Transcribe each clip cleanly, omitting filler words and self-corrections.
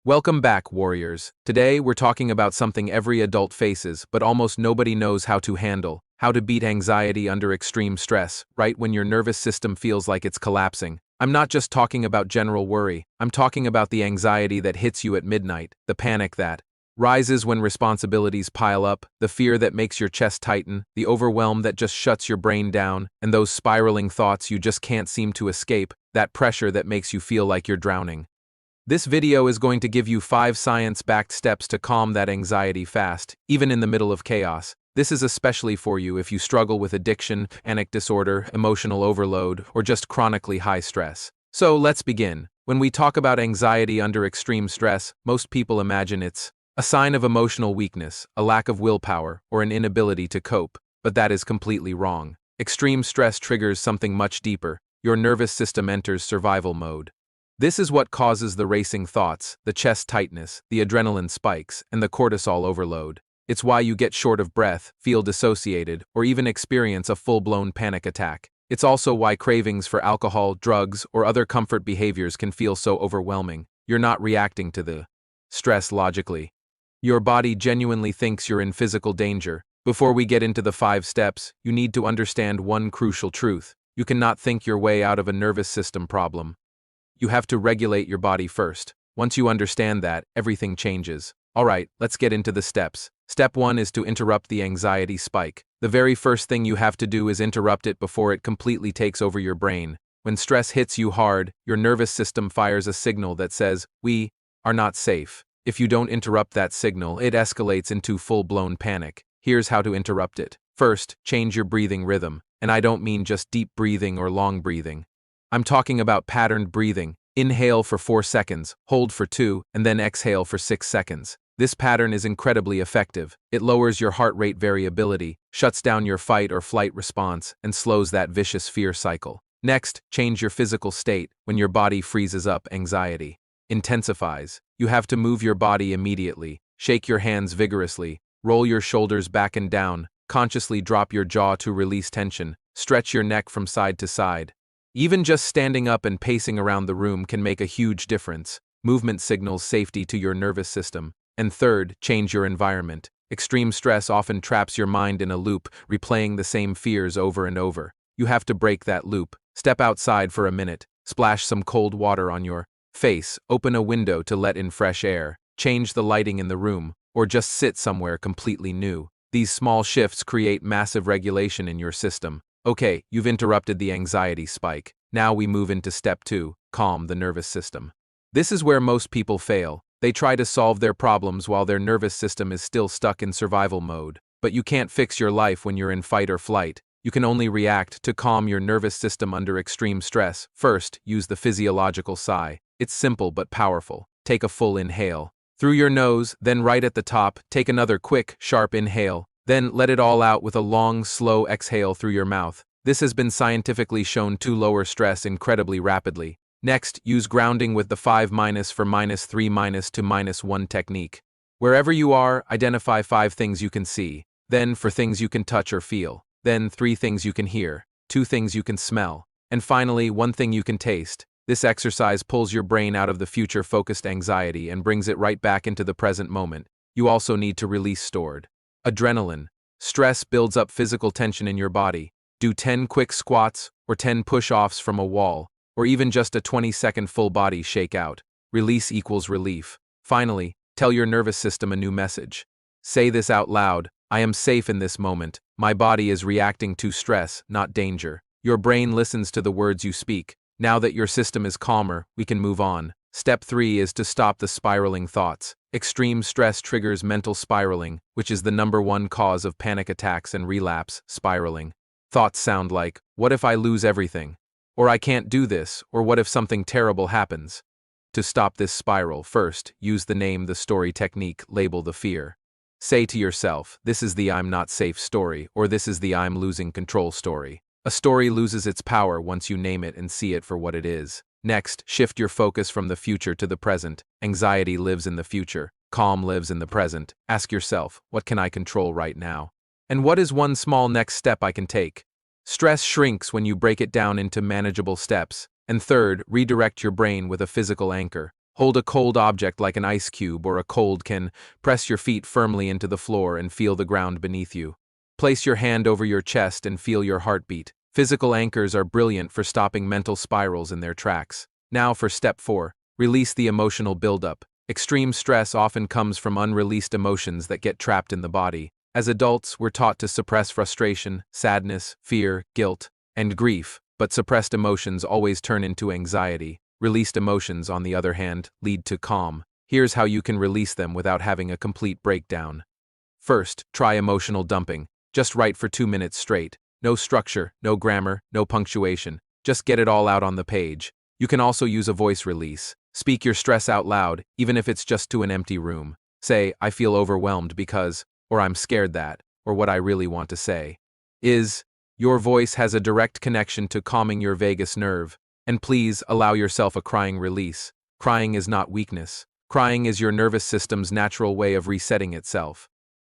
Welcome back, warriors. Today, we're talking about something every adult faces, but almost nobody knows how to handle: how to beat anxiety under extreme stress, right when your nervous system feels like it's collapsing. I'm not just talking about general worry, I'm talking about the anxiety that hits you at midnight, the panic that rises when responsibilities pile up, the fear that makes your chest tighten, the overwhelm that just shuts your brain down, and those spiraling thoughts you just can't seem to escape, that pressure that makes you feel like you're drowning. This video is going to give you 5 science-backed steps to calm that anxiety fast, even in the middle of chaos. This is especially for you if you struggle with addiction, panic disorder, emotional overload, or just chronically high stress. So let's begin. When we talk about anxiety under extreme stress, most people imagine it's a sign of emotional weakness, a lack of willpower, or an inability to cope. But that is completely wrong. Extreme stress triggers something much deeper. Your nervous system enters survival mode. This is what causes the racing thoughts, the chest tightness, the adrenaline spikes, and the cortisol overload. It's why you get short of breath, feel dissociated, or even experience a full-blown panic attack. It's also why cravings for alcohol, drugs, or other comfort behaviors can feel so overwhelming. You're not reacting to the stress logically. Your body genuinely thinks you're in physical danger. Before we get into the 5 steps, you need to understand one crucial truth. You cannot think your way out of a nervous system problem. You have to regulate your body first. Once you understand that, everything changes. Alright, let's get into the steps. Step 1 is to interrupt the anxiety spike. The very first thing you have to do is interrupt it before it completely takes over your brain. When stress hits you hard, your nervous system fires a signal that says, "We are not safe." If you don't interrupt that signal, it escalates into full-blown panic. Here's how to interrupt it. First, change your breathing rhythm. And I don't mean just deep breathing or long breathing. I'm talking about patterned breathing. Inhale for 4 seconds, hold for 2, and then exhale for 6 seconds. This pattern is incredibly effective. It lowers your heart rate variability, shuts down your fight or flight response, and slows that vicious fear cycle. Next, change your physical state. When your body freezes up, anxiety intensifies. You have to move your body immediately. Shake your hands vigorously, roll your shoulders back and down, consciously drop your jaw to release tension, stretch your neck from side to side. Even just standing up and pacing around the room can make a huge difference. Movement signals safety to your nervous system. And third, change your environment. Extreme stress often traps your mind in a loop, replaying the same fears over and over. You have to break that loop. Step outside for a minute, splash some cold water on your face, open a window to let in fresh air, change the lighting in the room, or just sit somewhere completely new. These small shifts create massive regulation in your system. Okay, you've interrupted the anxiety spike. Now we move into step 2, calm the nervous system. This is where most people fail. They try to solve their problems while their nervous system is still stuck in survival mode. But you can't fix your life when you're in fight or flight. You can only react to calm your nervous system under extreme stress. First, use the physiological sigh. It's simple but powerful. Take a full inhale through your nose, then right at the top, take another quick, sharp inhale. Then let it all out with a long, slow exhale through your mouth. This has been scientifically shown to lower stress incredibly rapidly. Next, use grounding with the 5 minus for -3 minus to -1 technique. Wherever you are, identify 5 things you can see. Then, for things you can touch or feel. Then, 3 things you can hear. 2 things you can smell. And finally, 1 thing you can taste. This exercise pulls your brain out of the future-focused anxiety and brings it right back into the present moment. You also need to release stored adrenaline. Stress builds up physical tension in your body. Do 10 quick squats, or 10 push-offs from a wall, or even just a 20-second full-body shakeout. Release equals relief. Finally, tell your nervous system a new message. Say this out loud: I am safe in this moment. My body is reacting to stress, not danger. Your brain listens to the words you speak. Now that your system is calmer, we can move on. Step 3 is to stop the spiraling thoughts. Extreme stress triggers mental spiraling, which is the #1 cause of panic attacks and relapse. Spiraling thoughts sound like, what if I lose everything? Or I can't do this, or what if something terrible happens? To stop this spiral, first, use the name the story technique, label the fear. Say to yourself, this is the I'm not safe story, or this is the I'm losing control story. A story loses its power once you name it and see it for what it is. Next, shift your focus from the future to the present. Anxiety lives in the future. Calm lives in the present. Ask yourself, what can I control right now? And what is one small next step I can take? Stress shrinks when you break it down into manageable steps. And third, redirect your brain with a physical anchor. Hold a cold object like an ice cube or a cold can. Press your feet firmly into the floor and feel the ground beneath you. Place your hand over your chest and feel your heartbeat. Physical anchors are brilliant for stopping mental spirals in their tracks. Now for step 4, release the emotional buildup. Extreme stress often comes from unreleased emotions that get trapped in the body. As adults, we're taught to suppress frustration, sadness, fear, guilt, and grief, but suppressed emotions always turn into anxiety. Released emotions, on the other hand, lead to calm. Here's how you can release them without having a complete breakdown. First, try emotional dumping. Just write for 2 minutes straight. No structure, no grammar, no punctuation. Just get it all out on the page. You can also use a voice release. Speak your stress out loud, even if it's just to an empty room. Say, I feel overwhelmed because, or I'm scared that, or what I really want to say is, your voice has a direct connection to calming your vagus nerve. And please allow yourself a crying release. Crying is not weakness. Crying is your nervous system's natural way of resetting itself.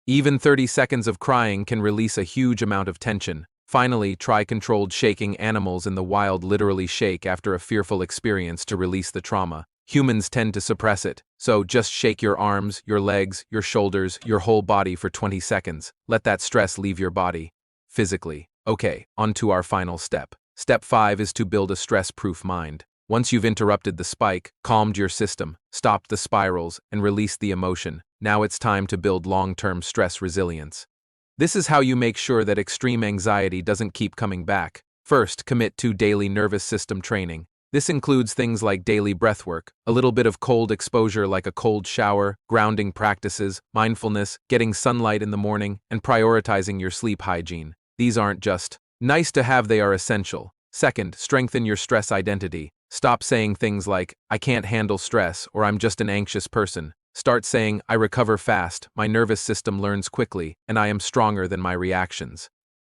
Even 30 seconds of crying can release a huge amount of tension. Finally, try controlled shaking. Animals in the wild literally shake after a fearful experience to release the trauma. Humans tend to suppress it, so just shake your arms, your legs, your shoulders, your whole body for 20 seconds. Let that stress leave your body. Physically. Okay, on to our final step. Step 5 is to build a stress-proof mind. Once you've interrupted the spike, calmed your system, stopped the spirals, and released the emotion, now it's time to build long-term stress resilience. This is how you make sure that extreme anxiety doesn't keep coming back. First, commit to daily nervous system training. This includes things like daily breathwork, a little bit of cold exposure like a cold shower, grounding practices, mindfulness, getting sunlight in the morning, and prioritizing your sleep hygiene. These aren't just nice to have, they are essential. Second, strengthen your stress identity. Stop saying things like, I can't handle stress, or I'm just an anxious person. Start saying, I recover fast, my nervous system learns quickly, and I am stronger than my reactions.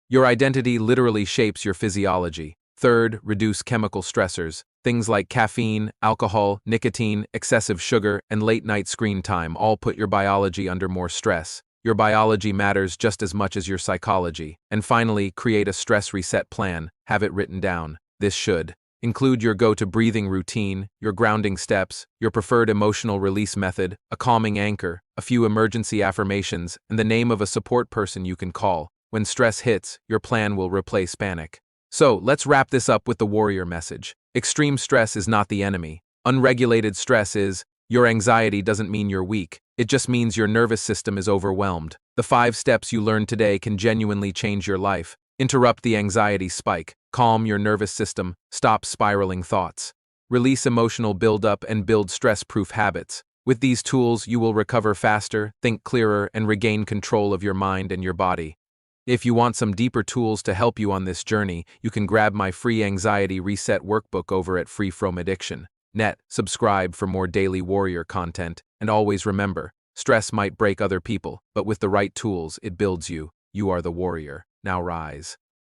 Your identity literally shapes your physiology. Third, reduce chemical stressors. Things like caffeine, alcohol, nicotine, excessive sugar, and late-night screen time all put your biology under more stress. Your biology matters just as much as your psychology. And finally, create a stress reset plan. Have it written down. This should include your go-to breathing routine, your grounding steps, your preferred emotional release method, a calming anchor, a few emergency affirmations, and the name of a support person you can call. When stress hits, your plan will replace panic. So, let's wrap this up with the warrior message. Extreme stress is not the enemy. Unregulated stress is. Your anxiety doesn't mean you're weak. It just means your nervous system is overwhelmed. The 5 steps you learned today can genuinely change your life. Interrupt the anxiety spike. Calm your nervous system. Stop spiraling thoughts. Release emotional buildup and build stress-proof habits. With these tools, you will recover faster, think clearer, and regain control of your mind and your body. If you want some deeper tools to help you on this journey, you can grab my free Anxiety Reset Workbook over at freefromaddiction.net. Subscribe for more daily warrior content, and always remember, stress might break other people, but with the right tools, it builds you. You are the warrior. Now rise.